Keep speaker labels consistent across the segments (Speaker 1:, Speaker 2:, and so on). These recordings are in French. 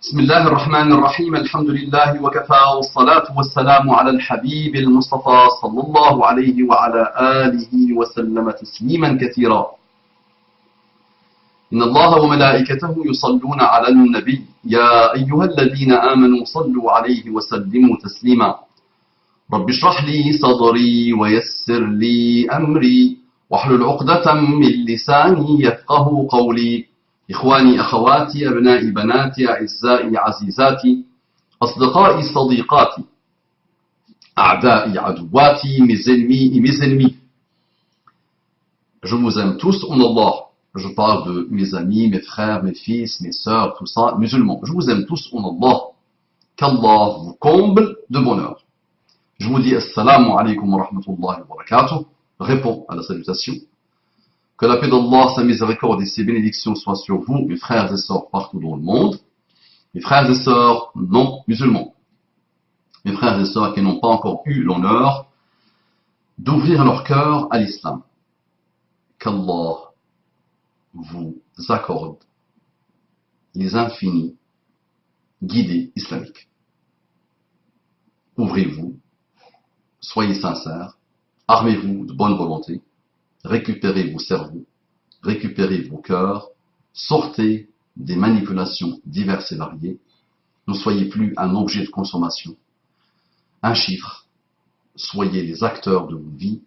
Speaker 1: بسم الله الرحمن الرحيم الحمد لله وكفى والصلاة والسلام على الحبيب المصطفى صلى الله عليه وعلى آله وسلم تسليما كثيرا. إن الله وملائكته يصلون على النبي يا أيها الذين آمنوا صلوا عليه وسلموا تسليما. رب اشرح لي صدري ويسر لي أمري واحلل عقدة من لساني يفقه قولي. إخواني أخواتي أبنائي بناتي أعزائي عزيزاتي أصدقائي صديقاتي أعدائي عدواتي mes ennemis et mes ennemis. Je vous aime tous en Allah. Je parle de mes amis, mes frères, mes fils, mes sœurs, tout ça, musulmans. Je vous aime tous en Allah. Qu'Allah vous comble de bonheur. Je vous dis Assalamu alaikum wa rahmatullahi wa barakatuh. Réponds à la salutation. Que la paix d'Allah, sa miséricorde et ses bénédictions soient sur vous, mes frères et sœurs partout dans le monde, mes frères et sœurs non musulmans, mes frères et sœurs qui n'ont pas encore eu l'honneur d'ouvrir leur cœur à l'islam. Qu'Allah vous accorde les infinis guidées islamiques. Ouvrez-vous, soyez sincères, armez-vous de bonne volonté, récupérez vos cerveaux, récupérez vos cœurs, sortez des manipulations diverses et variées, ne soyez plus un objet de consommation, un chiffre, soyez les acteurs de vos vies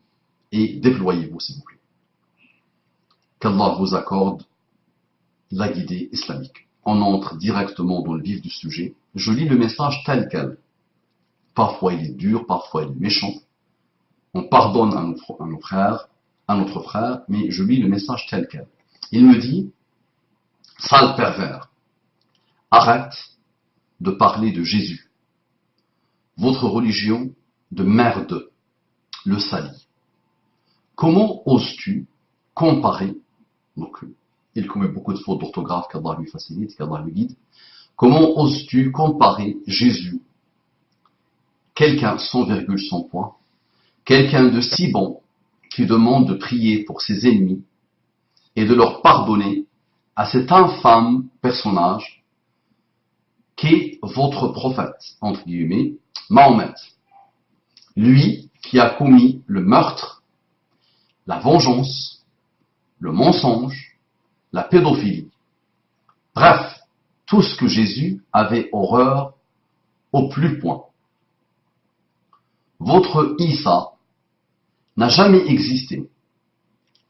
Speaker 1: et déployez-vous s'il vous plaît. Qu'Allah vous accorde la guidée islamique. On entre directement dans le vif du sujet. Je lis le message tel quel. Parfois il est dur, parfois il est méchant. On pardonne à nos frères, à notre frère, mais je lis le message tel quel. Il me dit, sale pervers, arrête de parler de Jésus. Votre religion de merde le salit. Comment oses-tu comparer, donc il commet beaucoup de fautes d'orthographe, qu'Allah lui facilite, qu'Allah lui guide, comment oses-tu comparer Jésus, quelqu'un sans virgule, sans point, quelqu'un de si bon, qui demande de prier pour ses ennemis et de leur pardonner à cet infâme personnage qu'est votre prophète, entre guillemets, Mahomet. Lui qui a commis le meurtre, la vengeance, le mensonge, la pédophilie. Bref, tout ce que Jésus avait horreur au plus point. Votre Isa n'a jamais existé.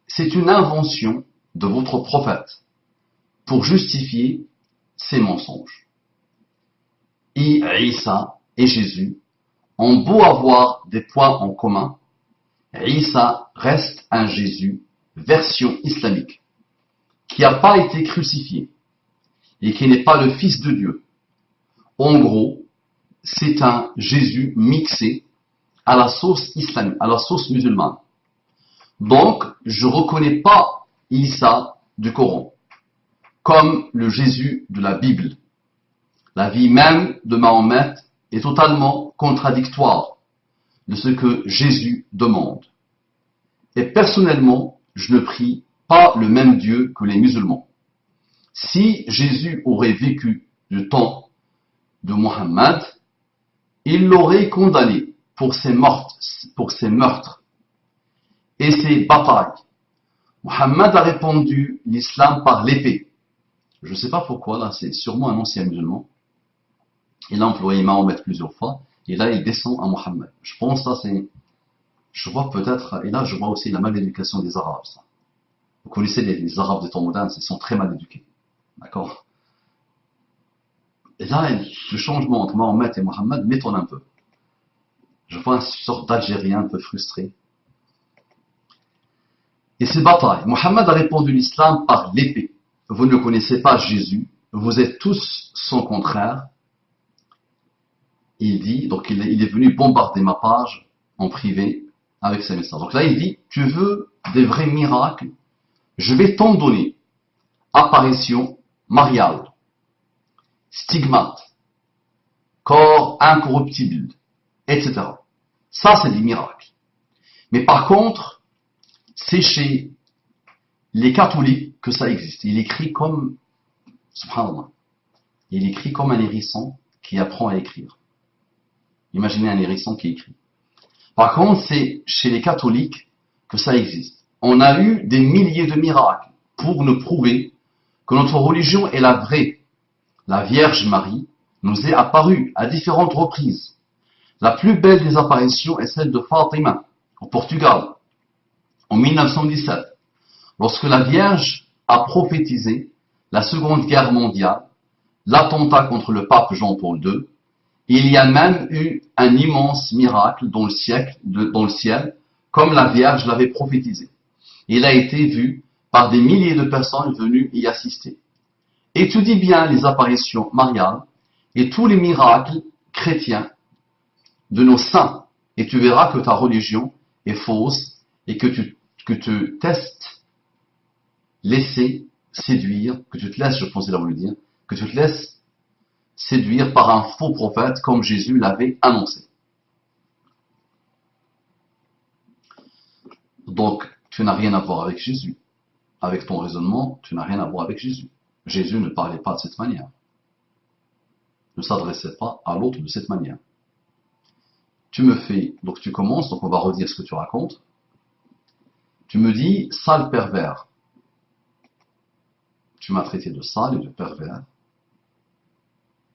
Speaker 1: C'est une invention de votre prophète pour justifier ses mensonges. Et Isa et Jésus ont beau avoir des points en commun, Isa reste un Jésus version islamique qui n'a pas été crucifié et qui n'est pas le Fils de Dieu. En gros, c'est un Jésus mixé à la sauce islamique, à la sauce musulmane. Donc, je ne reconnais pas Isa du Coran comme le Jésus de la Bible. La vie même de Mahomet est totalement contradictoire de ce que Jésus demande. Et personnellement, je ne prie pas le même Dieu que les musulmans. Si Jésus aurait vécu du temps de Mohammed, il l'aurait condamné pour ses meurtres et ses batailles. Mohammed a répandu l'islam par l'épée. Je ne sais pas pourquoi, là c'est sûrement un ancien musulman. Il a employé Mahomet plusieurs fois, et là il descend à Mohammed. Je pense ça c'est... Je vois peut-être, et là je vois aussi la maléducation des Arabes. Ça. Vous connaissez les Arabes des temps modernes, ils sont très mal éduqués. D'accord? Et là, le changement entre Mahomet et Mohammed m'étonne un peu. Je vois une sorte d'Algérien un peu frustré. Et ces batailles, Mohammed a répandu l'islam par l'épée. Vous ne connaissez pas Jésus, vous êtes tous son contraire. Il dit, donc il est venu bombarder ma page en privé avec ses messages. Donc là il dit, tu veux des vrais miracles, je vais t'en donner. Apparition mariale, stigmate, corps incorruptible, etc. Ça, c'est des miracles. Mais par contre, c'est chez les catholiques que ça existe. Il écrit comme, subhanallah, Il écrit comme un hérisson qui apprend à écrire. Imaginez un hérisson qui écrit. Par contre, c'est chez les catholiques que ça existe. On a eu des milliers de miracles pour nous prouver que notre religion est la vraie. La Vierge Marie nous est apparue à différentes reprises. La plus belle des apparitions est celle de Fatima, au Portugal, en 1917, lorsque la Vierge a prophétisé la Seconde Guerre mondiale, l'attentat contre le pape Jean-Paul II. Il y a même eu un immense miracle dans le ciel, comme la Vierge l'avait prophétisé. Il a été vu par des milliers de personnes venues y assister. Étudie bien les apparitions mariales et tous les miracles chrétiens de nos saints, et tu verras que ta religion est fausse et que tu testes laisser séduire, que tu te laisses, je pensais l'avoir le dire, que tu te laisses séduire par un faux prophète comme Jésus l'avait annoncé. Donc, tu n'as rien à voir avec Jésus. Avec ton raisonnement, tu n'as rien à voir avec Jésus. Jésus ne parlait pas de cette manière. Ne s'adressait pas à l'autre de cette manière. Donc tu commences, donc on va redire ce que tu racontes. Tu me dis, sale pervers. Tu m'as traité de sale et de pervers.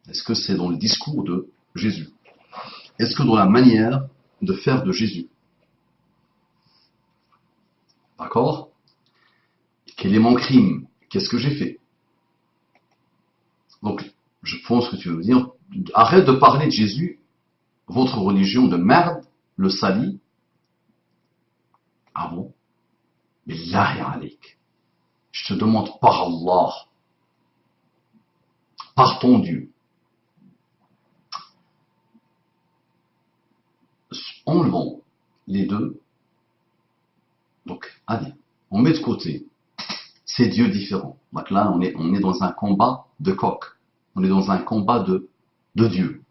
Speaker 1: Est-ce que c'est dans le discours de Jésus? Est-ce que dans la manière de faire de Jésus? D'accord? Quel est mon crime? Qu'est-ce que j'ai fait? Donc, je pense que tu veux dire, arrête de parler de Jésus, votre religion de merde, le salit. Ah bon? Mais là, Alik, je te demande par Allah, par ton Dieu, enlevons les deux. Donc, allez, on met de côté ces dieux différents. Donc là, on est dans un combat de coq. On est dans un combat de Dieu.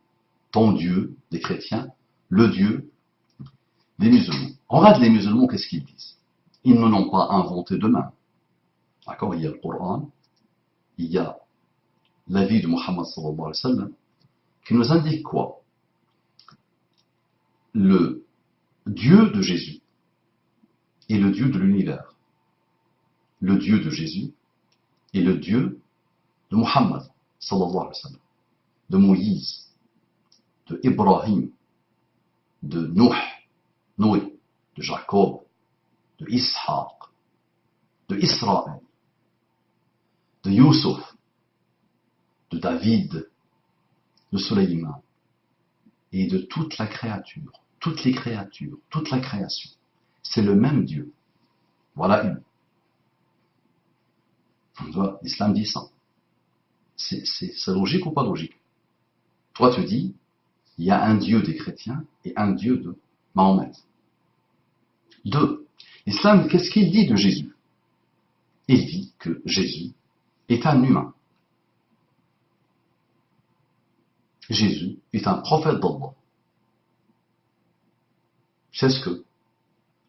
Speaker 1: Ton Dieu, des chrétiens, le Dieu des musulmans. Regarde les musulmans, qu'est-ce qu'ils disent? Ils ne l'ont pas inventé d'eux-mêmes. D'accord? Il y a le Coran, il y a la vie de Muhammad sallallahu alayhi wa sallam, qui nous indique quoi? Le Dieu de Jésus est le Dieu de l'univers. Le Dieu de Jésus est le Dieu de Muhammad sallallahu alayhi wa sallam, de Moïse, de Ibrahim, de Noé, de Jacob, de Ishaq, de Israël, de Youssef, de David, de Sulayman, et de toute la créature, toutes les créatures, toute la création. C'est le même Dieu. Voilà une. L'islam dit ça. C'est logique ou pas logique? Toi, tu dis, il y a un Dieu des chrétiens et un Dieu de Mahomet. Deux, l'islam, qu'est-ce qu'il dit de Jésus? Il dit que Jésus est un humain. Jésus est un prophète d'Allah. C'est ce que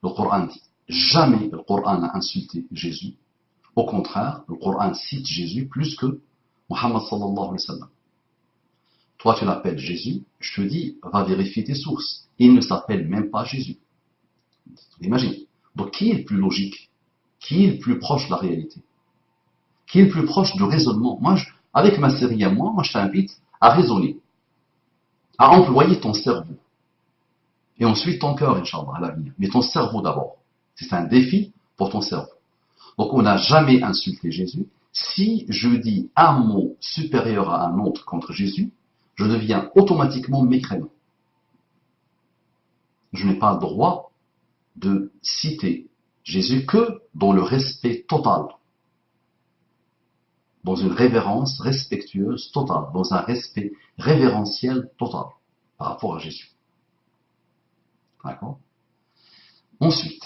Speaker 1: le Coran dit. Jamais le Coran n'a insulté Jésus. Au contraire, le Coran cite Jésus plus que Muhammad sallallahu alayhi wa sallam. Toi, tu l'appelles Jésus, je te dis, va vérifier tes sources. Il ne s'appelle même pas Jésus. Imagine. Donc, qui est le plus logique? Qui est le plus proche de la réalité? Qui est le plus proche du raisonnement? Moi, avec ma série à moi, je t'invite à raisonner, à employer ton cerveau. Et ensuite ton cœur, Inch'Allah, à l'avenir. Mais ton cerveau d'abord. C'est un défi pour ton cerveau. Donc, on n'a jamais insulté Jésus. Si je dis un mot supérieur à un autre contre Jésus, je deviens automatiquement mécréant. Je n'ai pas le droit de citer Jésus que dans le respect total, dans une révérence respectueuse totale, dans un respect révérentiel total par rapport à Jésus. D'accord? Ensuite,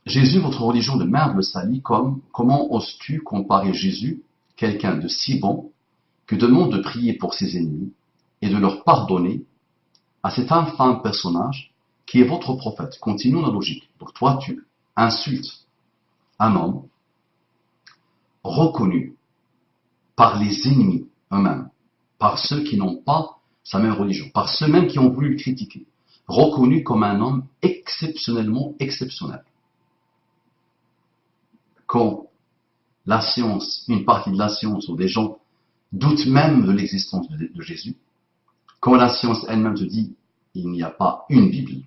Speaker 1: Jésus, votre religion de merde le salit comment oses-tu comparer Jésus, quelqu'un de si bon, que demande de prier pour ses ennemis et de leur pardonner à cet infâme personnage qui est votre prophète? Continue la logique. Donc toi, tu insultes un homme reconnu par les ennemis eux-mêmes, par ceux qui n'ont pas sa même religion, par ceux mêmes qui ont voulu le critiquer, reconnu comme un homme exceptionnellement exceptionnel. Quand la science, une partie de la science ou des gens doutent même de l'existence de Jésus, quand la science elle-même te dit il n'y a pas une Bible,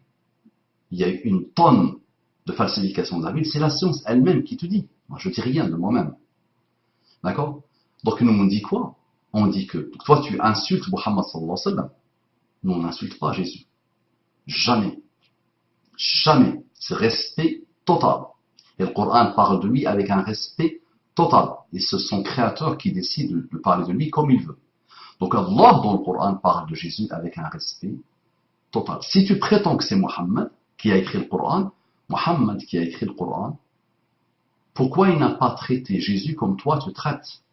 Speaker 1: il y a une tonne de falsification de la Bible, c'est la science elle-même qui te dit. Moi, je ne dis rien de moi-même. D'accord? Donc, nous, on dit quoi? On dit que toi, tu insultes Muhammad sallallahu alayhi wa sallam. Nous, on n'insulte pas Jésus. Jamais. Jamais. C'est respect total. Et le Coran parle de lui avec un respect total. Et c'est son créateur qui décide de parler de lui comme il veut. Donc, Allah, dans le Coran, parle de Jésus avec un respect total. Si tu prétends que c'est Muhammad qui a écrit le Coran, Muhammad qui a écrit le Coran, pourquoi il n'a pas traité Jésus comme toi tu traites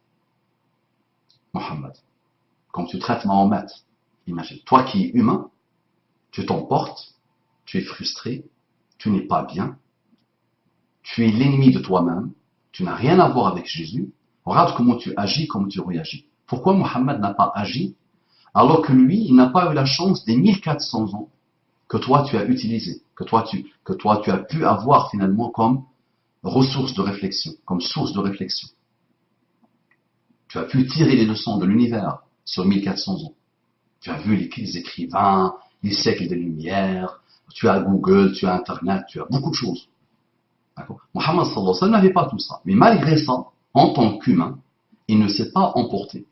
Speaker 1: Muhammad, comme tu traites Mahomet? Imagine, toi qui es humain, tu t'emportes, tu es frustré, tu n'es pas bien, tu es l'ennemi de toi-même, tu n'as rien à voir avec Jésus. Regarde comment tu agis, comment tu réagis. Pourquoi Muhammad n'a pas agi alors que lui, il n'a pas eu la chance des 1400 ans que toi tu as utilisé, que toi tu as pu avoir finalement comme ressource de réflexion, comme source de réflexion. Tu as pu tirer les leçons de l'univers sur 1400 ans. Tu as vu les écrivains, les siècles des Lumières, tu as Google, tu as Internet, tu as beaucoup de choses. D'accord? Muhammad sallallahu alayhi wa sallam n'avait pas tout ça. Mais malgré ça, en tant qu'humain, il ne s'est pas emporté.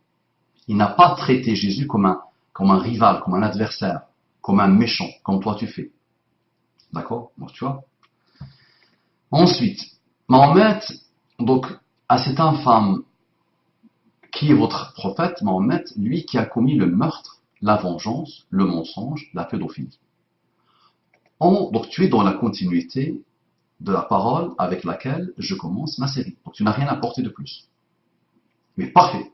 Speaker 1: Il n'a pas traité Jésus comme un rival, comme un adversaire, comme un méchant, comme toi tu fais. D'accord? Donc tu vois. Ensuite, Mahomet, donc, à cet infâme qui est votre prophète, Mahomet, lui qui a commis le meurtre, la vengeance, le mensonge, la pédophilie. Donc tu es dans la continuité de la parole avec laquelle je commence ma série. Donc tu n'as rien apporté de plus. Mais parfait.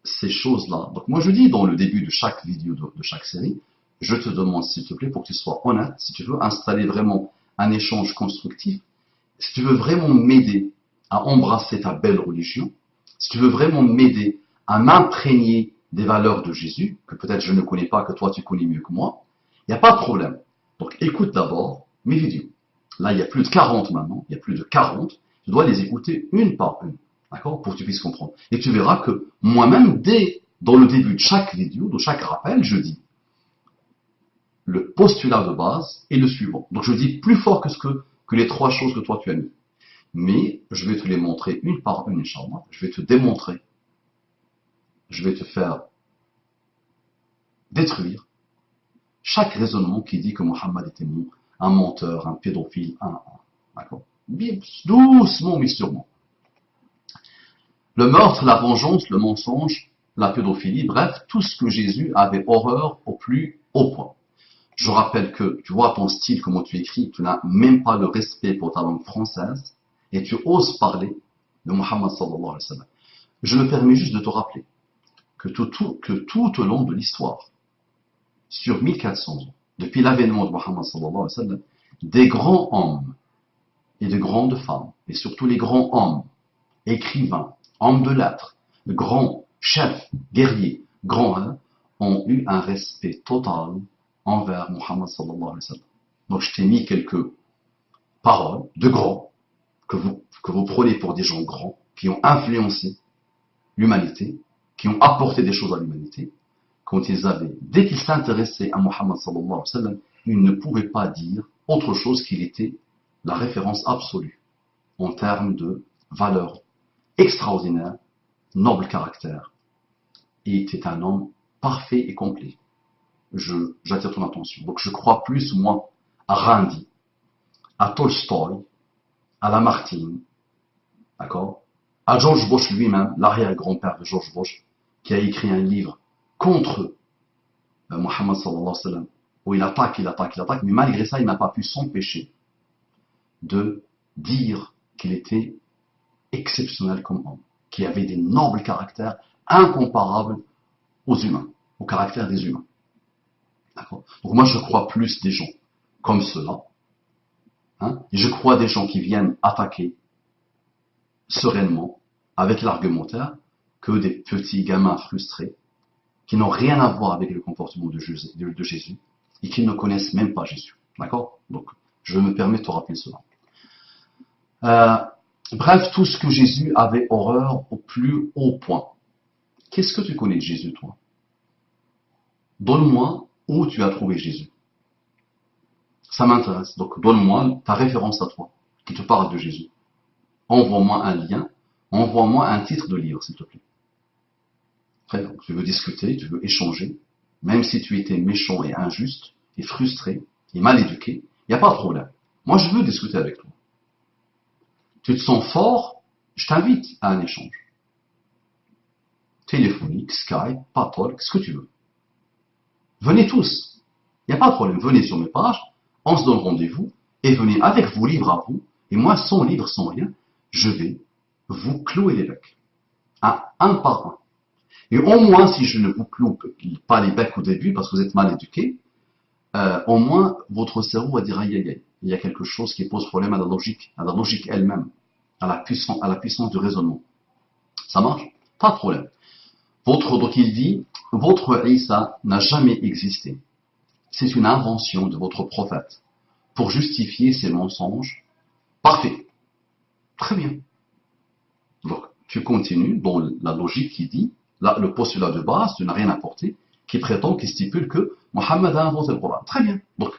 Speaker 1: Ces choses-là. Donc moi je dis dans le début de chaque vidéo de chaque série, je te demande s'il te plaît pour que tu sois honnête, si tu veux installer vraiment un échange constructif, si tu veux vraiment m'aider à embrasser ta belle religion, si tu veux vraiment m'aider à m'imprégner des valeurs de Jésus, que peut-être je ne connais pas, que toi tu connais mieux que moi, il n'y a pas de problème. Donc écoute d'abord mes vidéos. Là il y a plus de 40 maintenant, il y a plus de 40, tu dois les écouter une par une. D'accord? Pour que tu puisses comprendre. Et tu verras que moi-même, dans le début de chaque vidéo, de chaque rappel, je dis le postulat de base est le suivant. Donc je dis plus fort que les trois choses que toi tu as mis. Mais je vais te les montrer une par une, Inch'Allah. Je vais te démontrer. Je vais te faire détruire chaque raisonnement qui dit que Mohammed était un menteur, un pédophile, d'accord? Bien, doucement mais sûrement. Le meurtre, la vengeance, le mensonge, la pédophilie, bref, tout ce que Jésus avait horreur au plus haut point. Je rappelle que, tu vois ton style, comment tu écris, tu n'as même pas le respect pour ta langue française, et tu oses parler de Muhammad sallallahu alayhi wa sallam. Je me permets juste de te rappeler que tout au long de l'histoire, sur 1400 ans, depuis l'avènement de Muhammad sallallahu alayhi wa sallam, des grands hommes et de grandes femmes, et surtout les grands hommes, écrivains, hommes de lettres, grands chefs, guerriers, grands, ont eu un respect total envers Muhammad sallallahu alayhi wa sallam. Donc je t'ai mis quelques paroles de grands que vous prenez pour des gens grands qui ont influencé l'humanité, qui ont apporté des choses à l'humanité. Quand dès qu'ils s'intéressaient à Muhammad sallallahu alayhi wa sallam, ils ne pouvaient pas dire autre chose qu'il était la référence absolue en termes de valeurs extraordinaires, noble caractère. Il était un homme parfait et complet. J'attire ton attention. Donc je crois plus, moi, à Randi, à Tolstoï, à Lamartine, d'accord, à George Bush lui-même, l'arrière-grand-père de George Bush, qui a écrit un livre contre Muhammad sallallahu alayhi wa sallam, où il attaque, mais malgré ça, il n'a pas pu s'empêcher de dire qu'il était exceptionnel comme homme, qui avait des nobles caractères incomparables aux humains, au caractère des humains. D'accord? Donc moi je crois plus des gens comme cela, et je crois des gens qui viennent attaquer sereinement, avec l'argumentaire, que des petits gamins frustrés qui n'ont rien à voir avec le comportement de Jésus et qui ne connaissent même pas Jésus. D'accord? Donc, je me permets de te rappeler cela. Bref, tout ce que Jésus avait horreur au plus haut point. Qu'est-ce que tu connais de Jésus, toi? Donne-moi où tu as trouvé Jésus. Ça m'intéresse. Donc, donne-moi ta référence à toi, qui te parle de Jésus. Envoie-moi un lien, envoie-moi un titre de livre, s'il te plaît. Après, donc, tu veux discuter, tu veux échanger, même si tu étais méchant et injuste, et frustré, et mal éduqué, il n'y a pas de problème. Moi, je veux discuter avec toi. Tu te sens fort, je t'invite à un échange. Téléphonique, Skype, Papol, ce que tu veux. Venez tous. Il n'y a pas de problème. Venez sur mes pages, on se donne rendez-vous, et venez avec vos livres à vous, et moi, sans livre, sans rien, je vais vous clouer les becs. Un par un. Et au moins, si je ne vous cloue pas les becs au début, parce que vous êtes mal éduqués, au moins, votre cerveau va dire aïe aïe aïe. Il y a quelque chose qui pose problème à la logique elle-même, à la puissance du raisonnement. Ça marche? Pas de problème. Donc il dit, votre Isa n'a jamais existé. C'est une invention de votre prophète pour justifier ses mensonges. Parfait. Très bien. Donc, tu continues dans la logique qui dit, là, le postulat de base, tu n'as rien apporté, qui prétend, qui stipule que Mohammed a inventé le Coran. Très bien. Donc,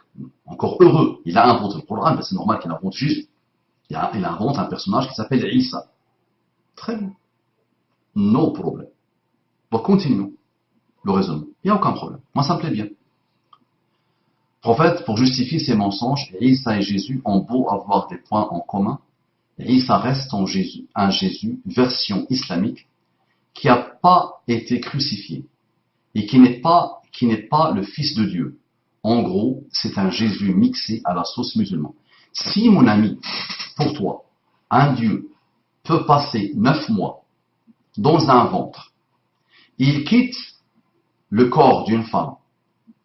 Speaker 1: encore heureux, il a inventé le Coran, mais c'est normal qu'il invente Jésus. Il invente un personnage qui s'appelle Isa. Très bien. No problème. Donc, continuons le raisonnement. Il n'y a aucun problème. Moi, ça me plaît bien. Prophète, pour justifier ses mensonges, Isa et Jésus ont beau avoir des points en commun, Isa reste un Jésus version islamique qui n'a pas été crucifié et qui n'est pas le Fils de Dieu. En gros, c'est un Jésus mixé à la sauce musulmane. Si, mon ami, pour toi, un Dieu peut passer 9 mois dans un ventre, il quitte le corps d'une femme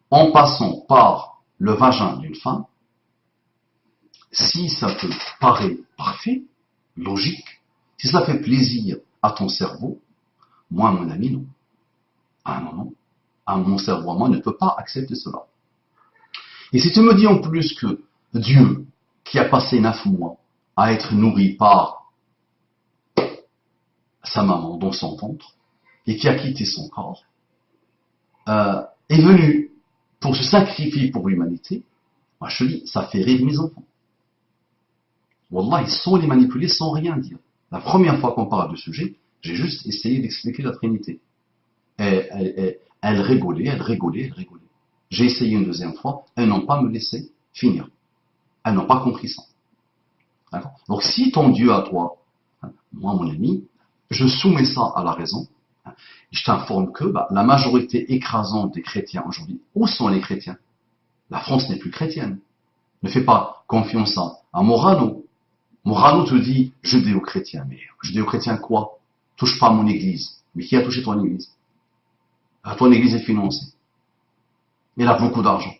Speaker 1: en passant par le vagin d'une femme, si ça te paraît parfait, logique, si ça fait plaisir à ton cerveau, moi, mon ami, non. Ah non, mon cerveau, moi, ne peut pas accepter cela. Et si tu me dis en plus que Dieu, qui a passé 9 mois à être nourri par sa maman dans son ventre, et qui a quitté son corps, est venu pour se sacrifier pour l'humanité, moi je te dis, ça fait rire mes enfants. Wallah, ils sont les manipuler sans rien dire. La première fois qu'on parle du sujet, j'ai juste essayé d'expliquer la Trinité. Elle rigolait. J'ai essayé une deuxième fois, elles n'ont pas me laissé finir. Elles n'ont pas compris ça. D'accord? Donc si ton Dieu à toi, moi mon ami, je soumets ça à la raison, je t'informe que la majorité écrasante des chrétiens aujourd'hui, où sont les chrétiens? La France n'est plus chrétienne. Ne fais pas confiance à Morano. Morano te dit judéo-chrétien. Mais judéo-chrétien quoi? Touche pas à mon église. Mais qui a touché ton église? Ton église est financée. Elle a beaucoup d'argent.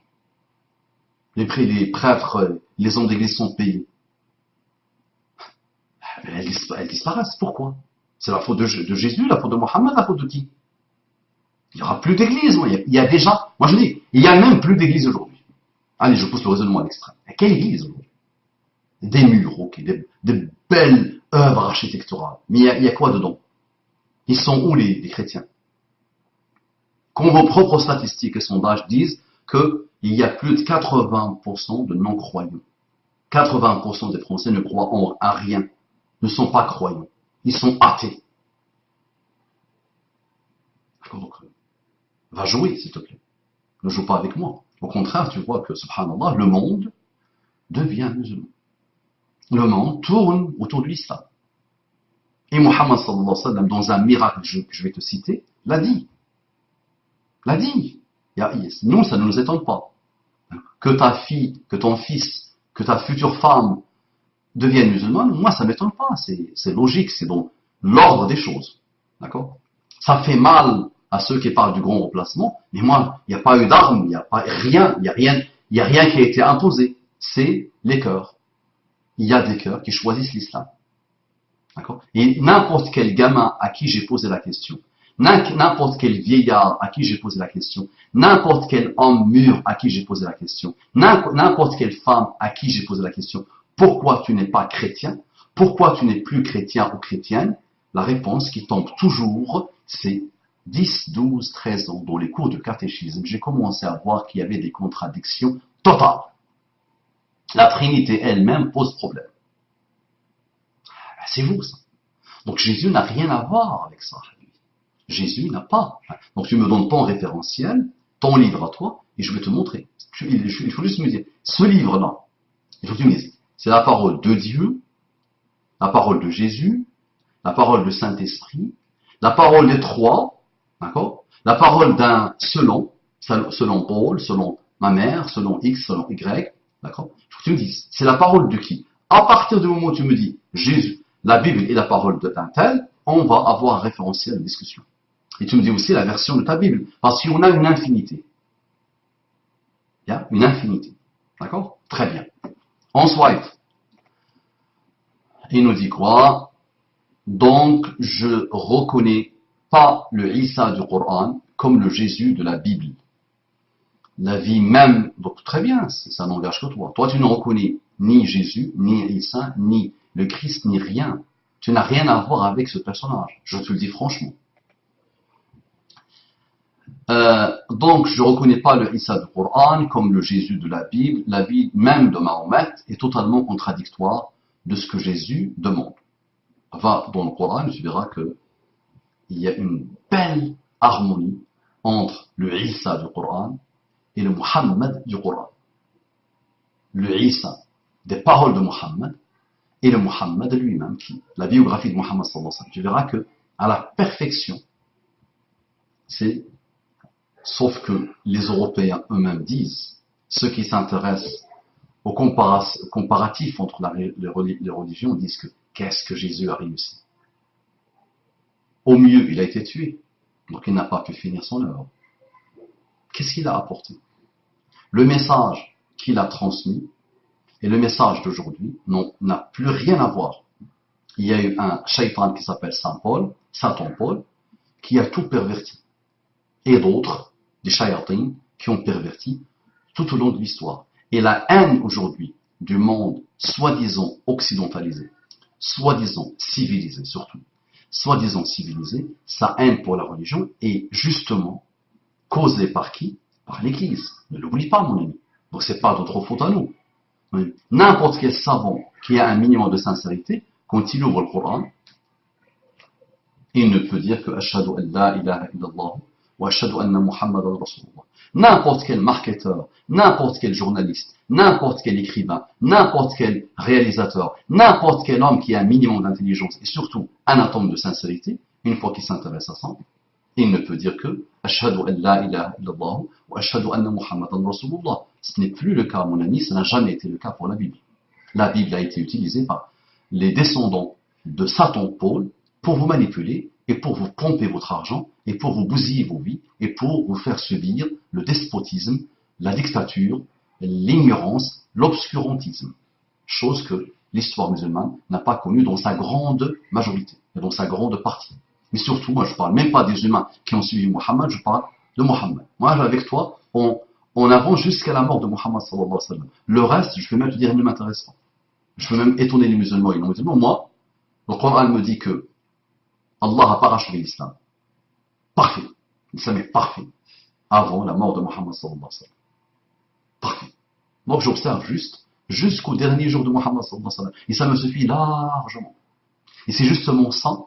Speaker 1: Les prêtres, les hommes d'église sont payés. Elles disparaissent. Pourquoi? C'est la faute de Jésus, la faute de Mohammed, la faute de qui? Il n'y aura plus d'église. Il y a déjà, moi je dis, il n'y a même plus d'église aujourd'hui. Allez, je pousse le raisonnement à l'extrême. Quelle église aujourd'hui? Des murs, ok, des belles œuvres architecturales. Mais il y a quoi dedans? Ils sont où les chrétiens? Quand vos propres statistiques et sondages disent qu'il y a plus de 80% de non-croyants. 80% des Français ne croient à rien, ne sont pas croyants. Ils sont athées. D'accord, donc, va jouer, s'il te plaît. Ne joue pas avec moi. Au contraire, tu vois que, subhanallah, le monde devient musulman. Le monde tourne autour de l'islam. Et Muhammad sallallahu alayhi wa sallam, dans un miracle que je vais te citer, l'a dit. Nous, ça ne nous étonne pas. Que ta fille, que ton fils, que ta future femme deviennent musulmanes, moi, ça ne m'étonne pas. C'est logique, c'est dans l'ordre des choses. D'accord? Ça fait mal à ceux qui parlent du grand remplacement, mais moi, il n'y a pas eu d'armes, il n'y a pas rien, il y a rien qui a été imposé. C'est les cœurs. Il y a des cœurs qui choisissent l'islam. D'accord? Et n'importe quel gamin à qui j'ai posé la question, n'importe quel vieillard à qui j'ai posé la question, n'importe quel homme mûr à qui j'ai posé la question, n'importe quelle femme à qui j'ai posé la question, pourquoi tu n'es pas chrétien? Pourquoi tu n'es plus chrétien ou chrétienne? La réponse qui tombe toujours, c'est 10, 12, 13 ans. Dans les cours de catéchisme, j'ai commencé à voir qu'il y avait des contradictions totales. La Trinité elle-même pose problème. C'est vous, ça. Donc Jésus n'a rien à voir avec ça. Jésus n'a pas. Donc tu me donnes ton référentiel, ton livre à toi, et je vais te montrer. Il faut juste me dire, ce livre-là, il faut que tu me dises, c'est la parole de Dieu, la parole de Jésus, la parole du Saint-Esprit, la parole des trois, d'accord? La parole d'un selon Paul, selon ma mère, selon X, selon Y, d'accord? Il faut que tu me dises, c'est la parole de qui? À partir du moment où tu me dis Jésus, la Bible est la parole d'un tel, on va avoir un référentiel de discussion. Et tu me dis aussi la version de ta Bible, parce qu'on a une infinité. Il y a une infinité. D'accord? Très bien. Ensuite, il nous dit quoi? Donc, je reconnais pas le Isa du Coran comme le Jésus de la Bible. La vie même, donc très bien, ça n'engage que toi. Toi, tu ne reconnais ni Jésus, ni Isa, ni le Christ, ni rien. Tu n'as rien à voir avec ce personnage. Je te le dis franchement. Donc, je ne reconnais pas le Isa du Coran comme le Jésus de la Bible. La vie même de Mahomet est totalement contradictoire de ce que Jésus demande. Va dans le Coran, tu verras qu'il y a une belle harmonie entre le Isa du Coran et le Muhammad du Coran. Le Isa des paroles de Muhammad et le Muhammad lui-même, la biographie de Muhammad sallallahu alayhi wa sallam. Tu verras que à la perfection, c'est sauf que les Européens eux-mêmes disent, ceux qui s'intéressent au comparatif entre les religions disent que qu'est-ce que Jésus a réussi? Au mieux, il a été tué, donc il n'a pas pu finir son œuvre. Qu'est-ce qu'il a apporté? Le message qu'il a transmis et le message d'aujourd'hui n'a plus rien à voir. Il y a eu un shaitan qui s'appelle Satan Paul, qui a tout perverti. Et d'autres, des shayatins, qui ont perverti tout au long de l'histoire. Et la haine aujourd'hui du monde soi-disant occidentalisé, soi-disant civilisé surtout, soi-disant civilisé, sa haine pour la religion est justement causée par qui? Par l'Église. Ne l'oublie pas, mon ami. Donc c'est pas notre faute à nous. N'importe quel savant qui a un minimum de sincérité, quand il ouvre le Coran, il ne peut dire que Ashhadu an la ilaha illallah wa ashhadu anna Muhammadan Rasulullah. N'importe quel marketeur, n'importe quel journaliste, n'importe quel écrivain, n'importe quel réalisateur, n'importe quel homme qui a un minimum d'intelligence et surtout un atome de sincérité, une fois qu'il s'intéresse à ça, il ne peut dire que Ashhadu an la ilaha illallah wa ashhadu anna Muhammadan Rasulullah. Ce n'est plus le cas, mon ami, ça n'a jamais été le cas pour la Bible. La Bible a été utilisée par les descendants de Satan Paul pour vous manipuler et pour vous pomper votre argent et pour vous bousiller vos vies et pour vous faire subir le despotisme, la dictature, l'ignorance, l'obscurantisme. Chose que l'histoire musulmane n'a pas connue dans sa grande majorité et dans sa grande partie. Mais surtout, moi je ne parle même pas des humains qui ont suivi Mohammed, je parle de Mohammed. Moi avec toi, on avance jusqu'à la mort de Mohammed sallallahu alayhi wa sallam. Le reste, je peux même te dire, il ne m'intéresse pas. Je peux même étonner les musulmans et les non-musulmans. Moi, le Coran me dit que Allah a parachevé l'islam. Parfait. L'islam est parfait. Avant la mort de Mohammed sallallahu alayhi wa sallam. Parfait. Donc j'observe juste jusqu'au dernier jour de Mohammed sallallahu alayhi wa sallam. Et ça me suffit largement. Et c'est justement ça,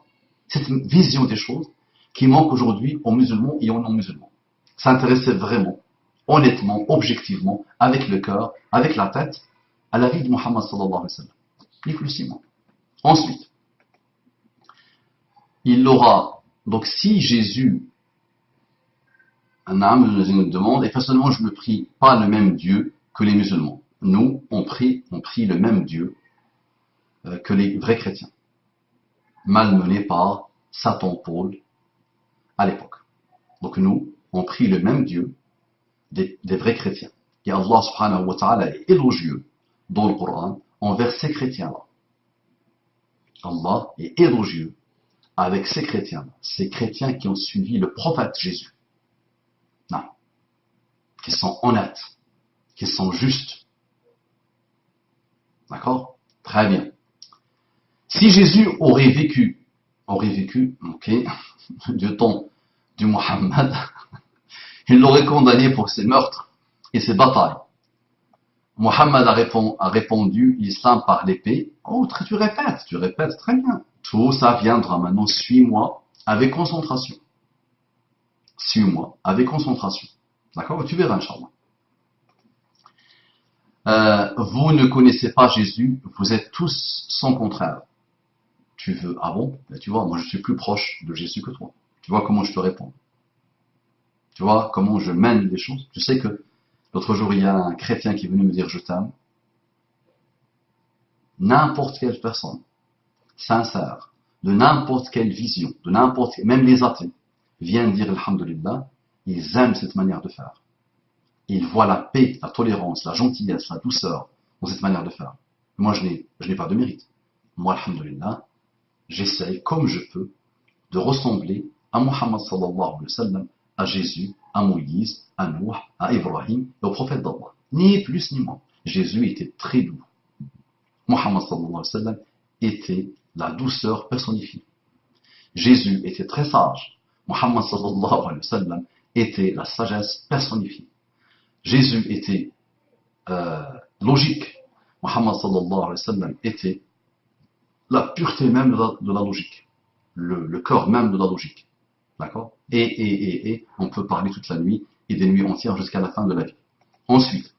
Speaker 1: cette vision des choses, qui manque aujourd'hui aux musulmans et aux non-musulmans. S'intéresser vraiment, honnêtement, objectivement, avec le cœur, avec la tête, à la vie de Mohammed sallallahu alayhi wa sallam. Ni plus ni moins. Ensuite, il aura, donc si Jésus, un âme nous demande, et personnellement je ne prie pas le même Dieu que les musulmans. Nous, on prie le même Dieu que les vrais chrétiens, malmenés par Satan Paul à l'époque. Donc nous, on prie le même Dieu des vrais chrétiens. Et Allah subhanahu wa ta'ala est élogieux dans le Coran envers ces chrétiens-là. Allah est élogieux avec ces chrétiens qui ont suivi le prophète Jésus. Non. Qui sont honnêtes, qui sont justes. D'accord? Très bien. Si Jésus aurait vécu, ok, du temps du Muhammad, il l'aurait condamné pour ses meurtres et ses batailles. Muhammad a répondu l'islam par l'épée. Oh, tu répètes, très bien. Tout ça viendra maintenant, suis-moi avec concentration. Suis-moi avec concentration. D'accord? Tu verras, Inch'Allah. Vous ne connaissez pas Jésus, vous êtes tous son contraire. Tu veux, ah bon? Ben, tu vois, moi je suis plus proche de Jésus que toi. Tu vois comment je te réponds? Tu vois comment je mène les choses? Tu sais que l'autre jour, il y a un chrétien qui est venu me dire je t'aime. N'importe quelle personne, sincère, de n'importe quelle vision, même les athées, viennent dire alhamdulillah, ils aiment cette manière de faire. Ils voient la paix, la tolérance, la gentillesse, la douceur dans cette manière de faire. Moi, je n'ai pas de mérite. Moi, alhamdulillah, j'essaye comme je peux de ressembler à Muhammad sallallahu alayhi wa sallam, à Jésus, à Moïse, à Nouh, à Ibrahim et au prophète d'Allah. Ni plus ni moins. Jésus était très doux. Muhammad sallallahu alayhi wa sallam était la douceur personnifiée. Jésus était très sage. Muhammad sallallahu alayhi wa sallam était la sagesse personnifiée. Jésus était logique. Muhammad sallallahu alayhi wa sallam était la pureté même de la logique. Le cœur même de la logique. D'accord? Et on peut parler toute la nuit et des nuits entières jusqu'à la fin de la vie. Ensuite,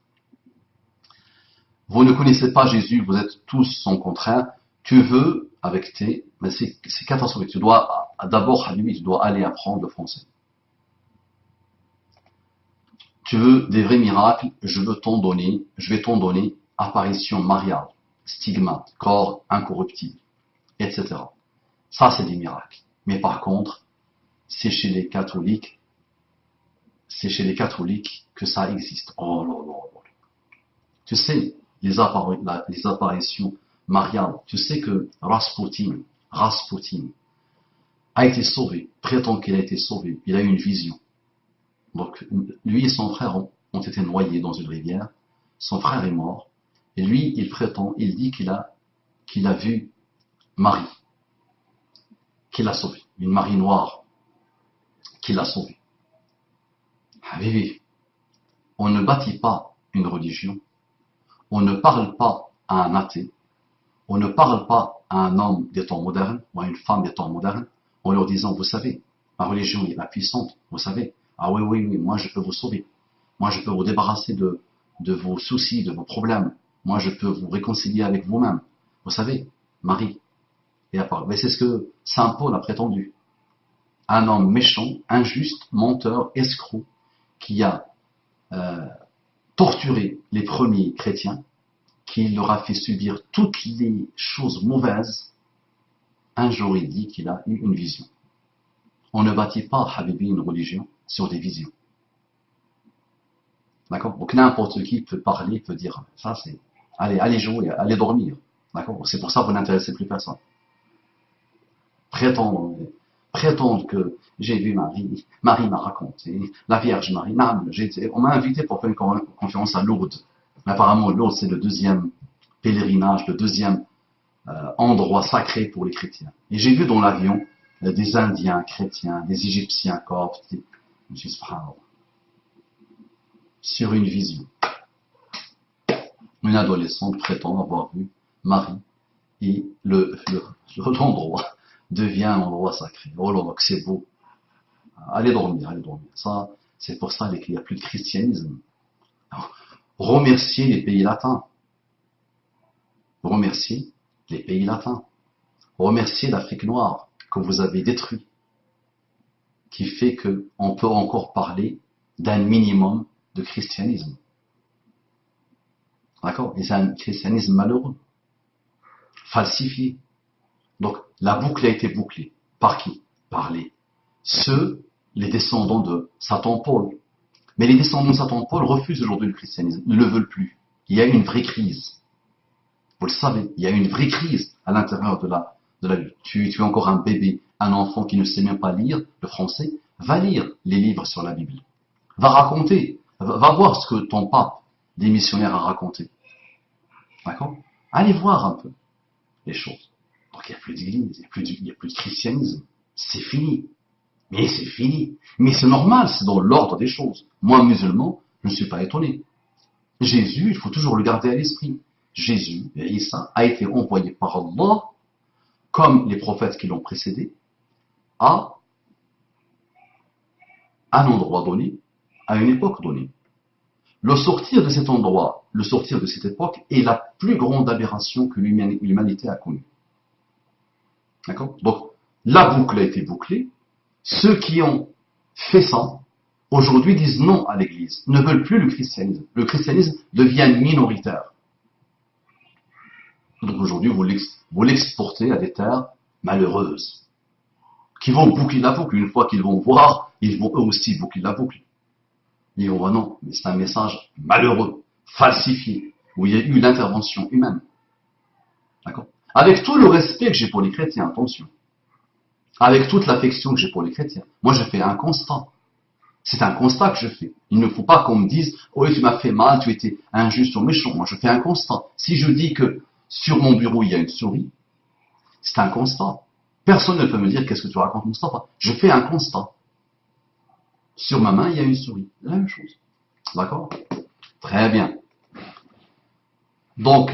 Speaker 1: vous ne connaissez pas Jésus, vous êtes tous son contraire. Tu veux, avec tes... Mais c'est catastrophique. Tu dois, d'abord, Habibi, tu dois aller apprendre le français. Tu veux des vrais miracles, je vais t'en donner apparition mariale, stigmate, corps incorruptible, etc. Ça, c'est des miracles. Mais par contre, c'est chez les catholiques que ça existe. Oh là là là. Tu sais, les apparitions mariales, tu sais que Rasputin a été sauvé, prétend qu'il a été sauvé, il a eu une vision. Donc, lui et son frère ont été noyés dans une rivière, son frère est mort, et lui, il dit qu'il a vu Marie, qui l'a sauvé, une Marie noire, qui l'a sauvé. Habibi, on ne bâtit pas une religion, on ne parle pas à un athée, on ne parle pas à un homme des temps modernes, ou à une femme des temps modernes, en leur disant, vous savez, ma religion est la puissante, vous savez, ah oui, moi je peux vous sauver, moi je peux vous débarrasser de vos soucis, de vos problèmes, moi je peux vous réconcilier avec vous-même, vous savez, Marie, et à part. Mais c'est ce que Saint Paul a prétendu. Un homme méchant, injuste, menteur, escroc, qui a torturé les premiers chrétiens, qui leur a fait subir toutes les choses mauvaises. Un jour, il dit qu'il a eu une vision. On ne bâtit pas, Habibi, une religion sur des visions. D'accord? Donc n'importe qui peut parler, peut dire, ça c'est, allez jouer, allez dormir. D'accord? C'est pour ça que vous n'intéressez plus personne. Prétendre que j'ai vu Marie m'a raconté, la Vierge Marie, on m'a invité pour faire une conférence à Lourdes. Mais apparemment, Lourdes, c'est le deuxième pèlerinage, le deuxième endroit sacré pour les chrétiens. Et j'ai vu dans l'avion des Indiens chrétiens, des Égyptiens coptes, sur une vision. Une adolescente prétend avoir vu Marie et l'endroit devient un endroit sacré. Oh là là, que c'est beau. Allez dormir. Ça, c'est pour ça qu'il n'y a plus de christianisme. Alors, remerciez les pays latins. Remerciez les pays latins. Remerciez l'Afrique noire que vous avez détruit, qui fait qu'on peut encore parler d'un minimum de christianisme. D'accord? Et c'est un christianisme malheureux, falsifié. Donc, la boucle a été bouclée. Par qui? Par les descendants de Satan Paul. Mais les descendants de Satan Paul refusent aujourd'hui le christianisme, ne le veulent plus. Il y a une vraie crise. Vous le savez, il y a une vraie crise à l'intérieur de la Bible. Tu es encore un bébé, un enfant qui ne sait même pas lire le français. Va lire les livres sur la Bible. Va raconter. Va voir ce que ton pape, des missionnaires, a raconté. D'accord? Allez voir un peu les choses. Donc il n'y a plus d'église, il n'y a plus de christianisme. C'est fini. Mais c'est fini. Mais c'est normal, c'est dans l'ordre des choses. Moi, musulman, je ne suis pas étonné. Jésus, il faut toujours le garder à l'esprit. Jésus, Isa, a été envoyé par Allah, comme les prophètes qui l'ont précédé, à un endroit donné, à une époque donnée. Le sortir de cet endroit, le sortir de cette époque, est la plus grande aberration que l'humanité a connue. D'accord? Donc, la boucle a été bouclée. Ceux qui ont fait ça, aujourd'hui disent non à l'Église, ne veulent plus le christianisme. Le christianisme devient minoritaire. Donc aujourd'hui, vous l'exportez à des terres malheureuses, qui vont boucler la boucle. Une fois qu'ils vont voir, ils vont eux aussi boucler la boucle. Ils vont voir non, mais c'est un message malheureux, falsifié, où il y a eu l'intervention humaine. D'accord? Avec tout le respect que j'ai pour les chrétiens, attention. Avec toute l'affection que j'ai pour les chrétiens. Moi, je fais un constat. C'est un constat que je fais. Il ne faut pas qu'on me dise « Oui, tu m'as fait mal, tu étais injuste ou méchant. » Moi, je fais un constat. Si je dis que sur mon bureau, il y a une souris, c'est un constat. Personne ne peut me dire « Qu'est-ce que tu racontes, Moustapha ?» Je fais un constat. Sur ma main, il y a une souris. La même chose. D'accord? Très bien. Donc,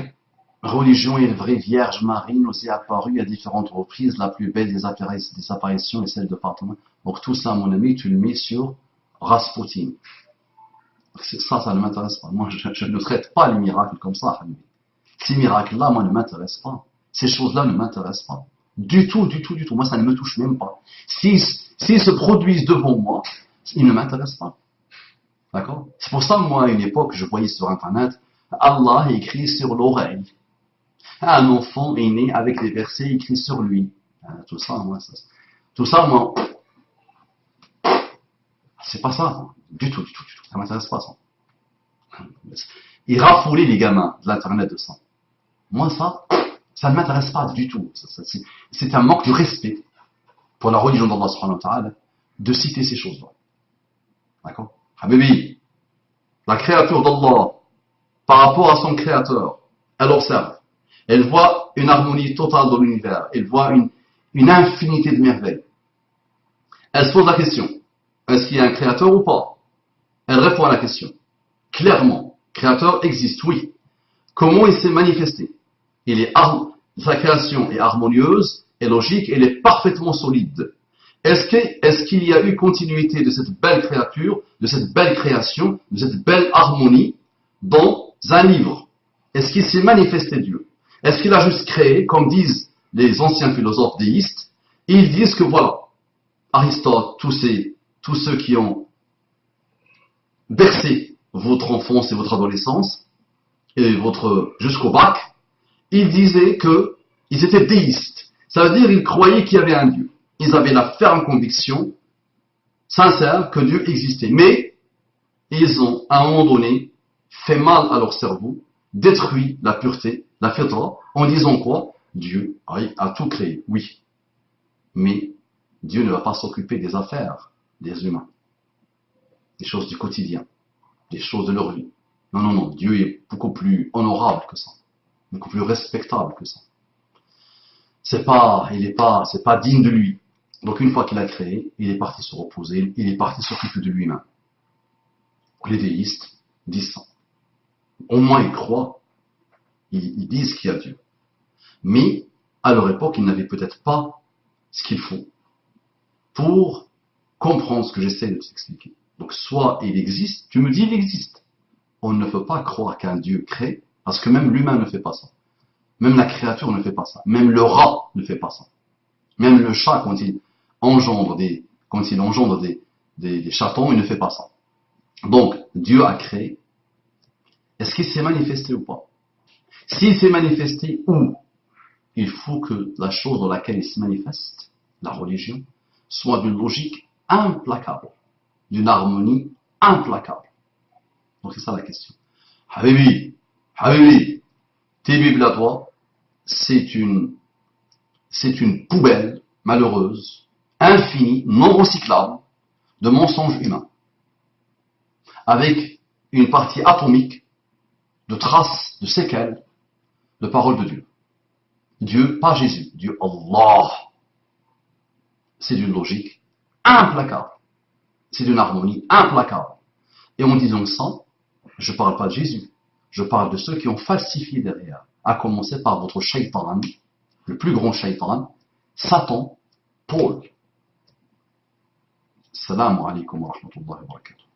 Speaker 1: religion et une vraie Vierge Marie nous est apparue à différentes reprises. La plus belle des apparitions est celle de Fatima. Donc tout ça, mon ami, tu le mets sur Rasputin. Ça ne m'intéresse pas. Moi, je ne traite pas les miracles comme ça. Ces miracles-là, moi, ne m'intéressent pas. Ces choses-là ne m'intéressent pas. Du tout, du tout, du tout. Moi, ça ne me touche même pas. S'ils se produisent devant moi, ils ne m'intéressent pas. D'accord? C'est pour ça, moi, à une époque, je voyais sur Internet, Allah est écrit sur l'oreille. Un enfant est né avec des versets écrits sur lui. Tout ça, moi, c'est pas ça. Du tout, du tout, du tout. Ça m'intéresse pas, ça. Il raffolait les gamins de l'Internet de ça. Moi, ça ne m'intéresse pas du tout. C'est un manque de respect pour la religion d'Allah subhanahu wa ta'ala de citer ces choses-là. D'accord? Habibi, la créature d'Allah, par rapport à son créateur, elle observe. Elle voit une harmonie totale dans l'univers. Elle voit une infinité de merveilles. Elle se pose la question, est-ce qu'il y a un créateur ou pas? Elle répond à la question. Clairement, créateur existe, oui. Comment il s'est manifesté? Sa création est harmonieuse et logique, elle est parfaitement solide. Est-ce qu'il y a eu continuité de cette belle créature, de cette belle création, de cette belle harmonie dans un livre? Est-ce qu'il s'est manifesté Dieu? Est-ce qu'il a juste créé, comme disent les anciens philosophes déistes? Ils disent que voilà, Aristote, tous ceux qui ont bercé votre enfance et votre adolescence, et jusqu'au bac, ils disaient qu'ils étaient déistes. Ça veut dire qu'ils croyaient qu'il y avait un Dieu. Ils avaient la ferme conviction, sincère, que Dieu existait. Mais, ils ont, à un moment donné, fait mal à leur cerveau, détruit la pureté, la fitra, en disant quoi? Dieu a tout créé, oui. Mais, Dieu ne va pas s'occuper des affaires des humains, des choses du quotidien, des choses de leur vie. Non, non, non, Dieu est beaucoup plus honorable que ça, beaucoup plus respectable que ça. C'est pas digne de lui. Donc une fois qu'il a créé, il est parti se reposer, il est parti s'occuper de lui-même. Les déistes disent ça. Au moins ils croient, ils disent qu'il y a Dieu. Mais à leur époque, ils n'avaient peut-être pas ce qu'il faut pour comprendre ce que j'essaie de t'expliquer. Donc soit il existe, tu me dis il existe. On ne peut pas croire qu'un Dieu crée, parce que même l'humain ne fait pas ça. Même la créature ne fait pas ça. Même le rat ne fait pas ça. Même le chat, quand il engendre des chatons, il ne fait pas ça. Donc, Dieu a créé. Est-ce qu'il s'est manifesté ou pas? S'il s'est manifesté où? Il faut que la chose dans laquelle il se manifeste, la religion, soit d'une logique implacable, d'une harmonie implacable. Donc c'est ça la question. Habibi, tes Bibles à toi, c'est une c'est une poubelle malheureuse, infinie, non recyclable, de mensonges humains, avec une partie atomique de traces, de séquelles, de paroles de Dieu. Dieu, pas Jésus, Dieu Allah. C'est d'une logique implacable. C'est d'une harmonie implacable. Et en disant ça, je ne parle pas de Jésus, je parle de ceux qui ont falsifié derrière, à commencer par votre shaitan, le plus grand shaitan, Satan, Paul. Assalamu alaikum wa rahmatullahi wa barakatuh.